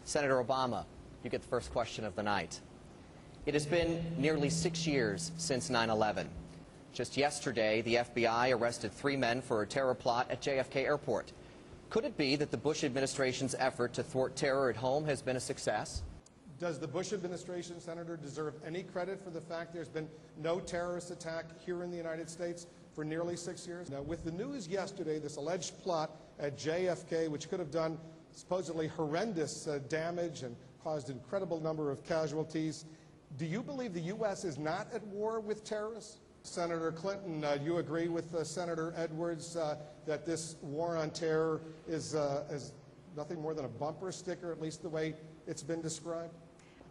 Senator Obama, you get the first question of the night. It has been nearly 6 years since 9/11. Just yesterday, the FBI arrested 3 men for a terror plot at JFK Airport. Could it be that the Bush administration's effort to thwart terror at home has been a success? Does the Bush administration, Senator, deserve any credit for the fact there's been no terrorist attack here in the United States for nearly 6 years? Now, with the news yesterday, this alleged plot at JFK, which could have done supposedly horrendous damage and caused an incredible number of casualties, do you believe the U.S. is not at war with terrorists? Senator Clinton, do you agree with Senator Edwards that this war on terror is nothing more than a bumper sticker, at least the way it's been described?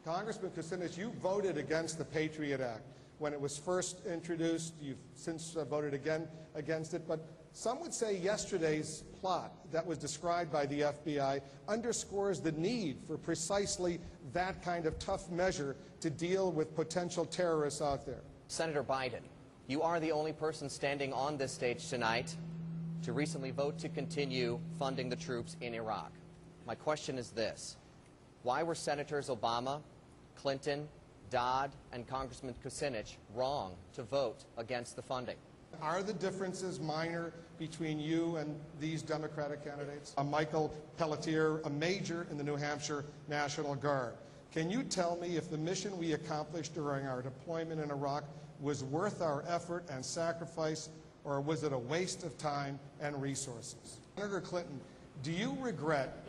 Congressman Kucinich, you voted against the Patriot Act when it was first introduced. You've since voted again against it. But some would say yesterday's plot that was described by the FBI underscores the need for precisely that kind of tough measure to deal with potential terrorists out there. Senator Biden, you are the only person standing on this stage tonight to recently vote to continue funding the troops in Iraq. My question is this: why were Senators Obama, Clinton, Dodd, and Congressman Kucinich wrong to vote against the funding? Are the differences minor between you and these Democratic candidates? Michael Pelletier, a major in the New Hampshire National Guard. Can you tell me if the mission we accomplished during our deployment in Iraq was worth our effort and sacrifice, or was it a waste of time and resources? Senator Clinton, do you regret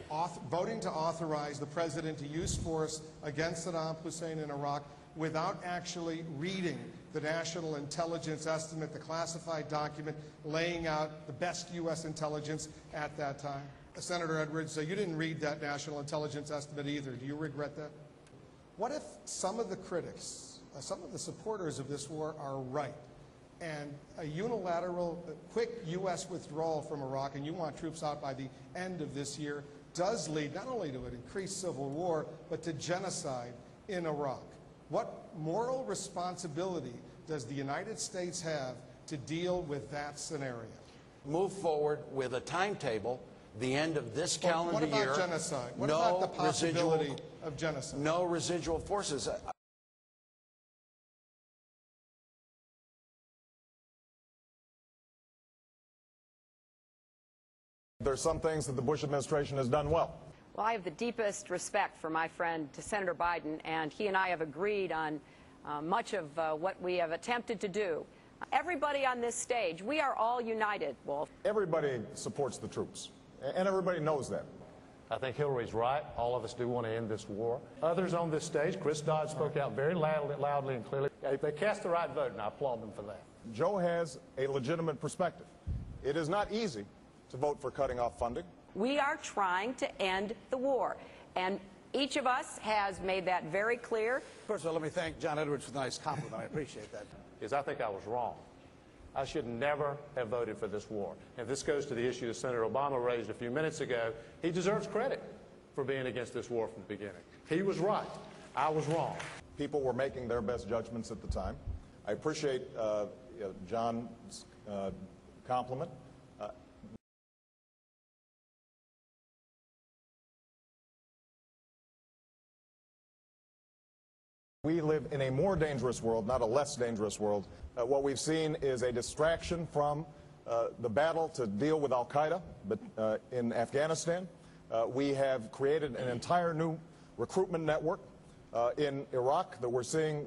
voting to authorize the president to use force against Saddam Hussein in Iraq without actually reading the National Intelligence Estimate, the classified document laying out the best U.S. intelligence at that time? Senator Edwards, you didn't read that National Intelligence Estimate either. Do you regret that? What if some of the critics, some of the supporters of this war are right, and a unilateral, quick U.S. withdrawal from Iraq, and you want troops out by the end of this year, does lead not only to an increased civil war, but to genocide in Iraq? What moral responsibility does the United States have to deal with that scenario? Move forward with a timetable, the end of this calendar year. What about genocide? What about the possibility of genocide? No residual forces. There's some things that the Bush administration has done well. Well, I have the deepest respect for my friend Senator Biden, and he and I have agreed on much of what we have attempted to do. Everybody on this stage, we are all united, Wolf. Everybody supports the troops, and everybody knows that. I think Hillary's right. All of us do want to end this war. Others on this stage, Chris Dodd spoke out very loudly and clearly. They cast the right vote, and I applaud them for that. Joe has a legitimate perspective. It is not easy to vote for cutting off funding. We are trying to end the war, and each of us has made that very clear. First of all, let me thank John Edwards for the nice compliment. I appreciate that. I think I was wrong. I should never have voted for this war. And this goes to the issue that Senator Obama raised a few minutes ago. He deserves credit for being against this war from the beginning. He was right. I was wrong. People were making their best judgments at the time. I appreciate John's compliment. We live in a more dangerous world, not a less dangerous world. What we've seen is a distraction from the battle to deal with al-Qaeda in Afghanistan. We have created an entire new recruitment network in Iraq that we're seeing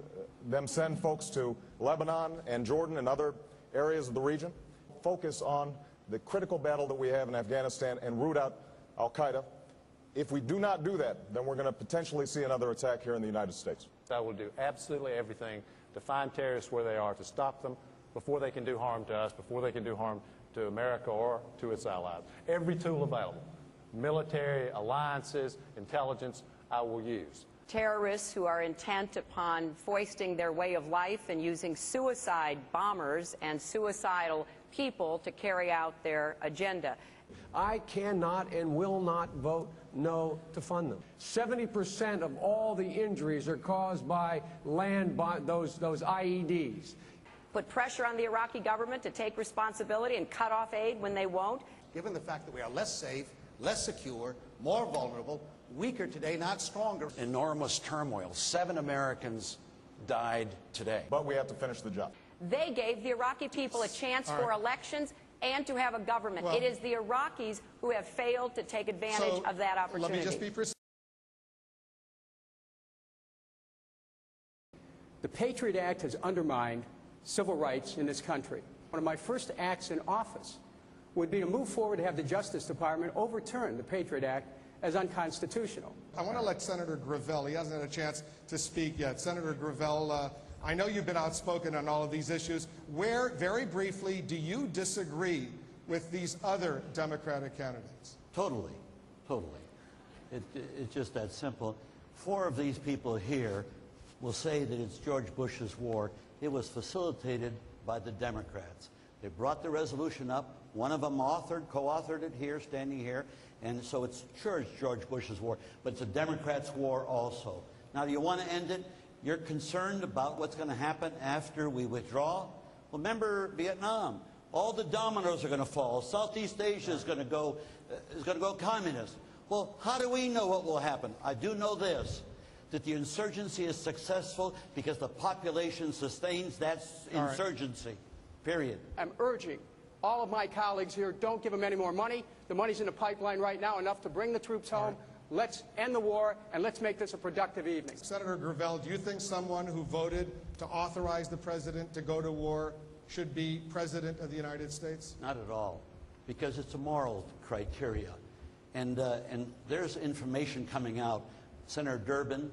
them send folks to Lebanon and Jordan and other areas of the region. Focus on the critical battle that we have in Afghanistan and root out al-Qaeda. If we do not do that, then we're going to potentially see another attack here in the United States. I will do absolutely everything to find terrorists where they are, to stop them before they can do harm to us, before they can do harm to America or to its allies. Every tool available, military, alliances, intelligence, I will use. Terrorists who are intent upon foisting their way of life and using suicide bombers and suicidal people to carry out their agenda. I cannot and will not vote no to fund them. 70% of all the injuries are caused by those IEDs. Put pressure on the Iraqi government to take responsibility and cut off aid when they won't. Given the fact that we are less safe, less secure, more vulnerable, weaker today, not stronger. Enormous turmoil. 7 Americans died today. But we have to finish the job. They gave the Iraqi people a chance for elections and to have a government. Well, it is the Iraqis who have failed to take advantage of that opportunity. Let me just be precise. The Patriot Act has undermined civil rights in this country. One of my first acts in office would be to move forward to have the Justice Department overturn the Patriot Act as unconstitutional. I want to let Senator Gravel, he hasn't had a chance to speak yet. Senator Gravel, I know you've been outspoken on all of these issues. Where, very briefly, do you disagree with these other Democratic candidates? Totally. It's just that simple. 4 of these people here will say that it's George Bush's war. It was facilitated by the Democrats. They brought the resolution up. One of them co-authored it here, standing here. And so it's sure it's George Bush's war, but it's a Democrats' war also. Now, do you want to end it? You're concerned about what's going to happen after we withdraw? Well, remember Vietnam. All the dominoes are going to fall. Southeast Asia is going to go communist. Well, how do we know what will happen? I do know this, that the insurgency is successful because the population sustains that insurgency, period. I'm urging all of my colleagues here, don't give them any more money. The money's in the pipeline right now, enough to bring the troops home. Let's end the war, and let's make this a productive evening. Senator Gravel, do you think someone who voted to authorize the president to go to war should be president of the United States? Not at all, because it's a moral criteria. And there's information coming out, Senator Durbin,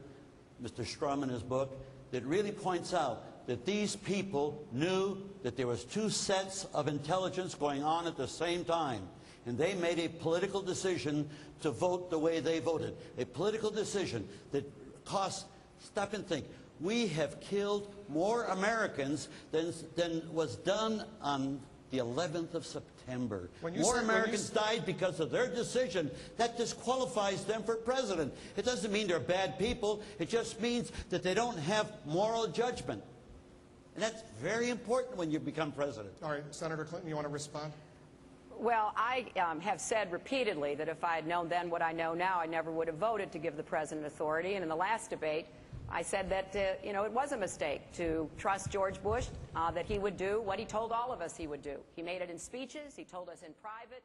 Mr. Strum in his book, that really points out that these people knew that there was 2 sets of intelligence going on at the same time. And they made a political decision to vote the way they voted. A political decision that cost, stop and think, we have killed more Americans than was done on the 11th of September. More Americans died because of their decision. That disqualifies them for president. It doesn't mean they're bad people. It just means that they don't have moral judgment. And that's very important when you become president. All right, Senator Clinton, you want to respond? Well, I have said repeatedly that if I had known then what I know now, I never would have voted to give the president authority. And in the last debate, I said that, it was a mistake to trust George Bush, that he would do what he told all of us he would do. He made it in speeches. He told us in private.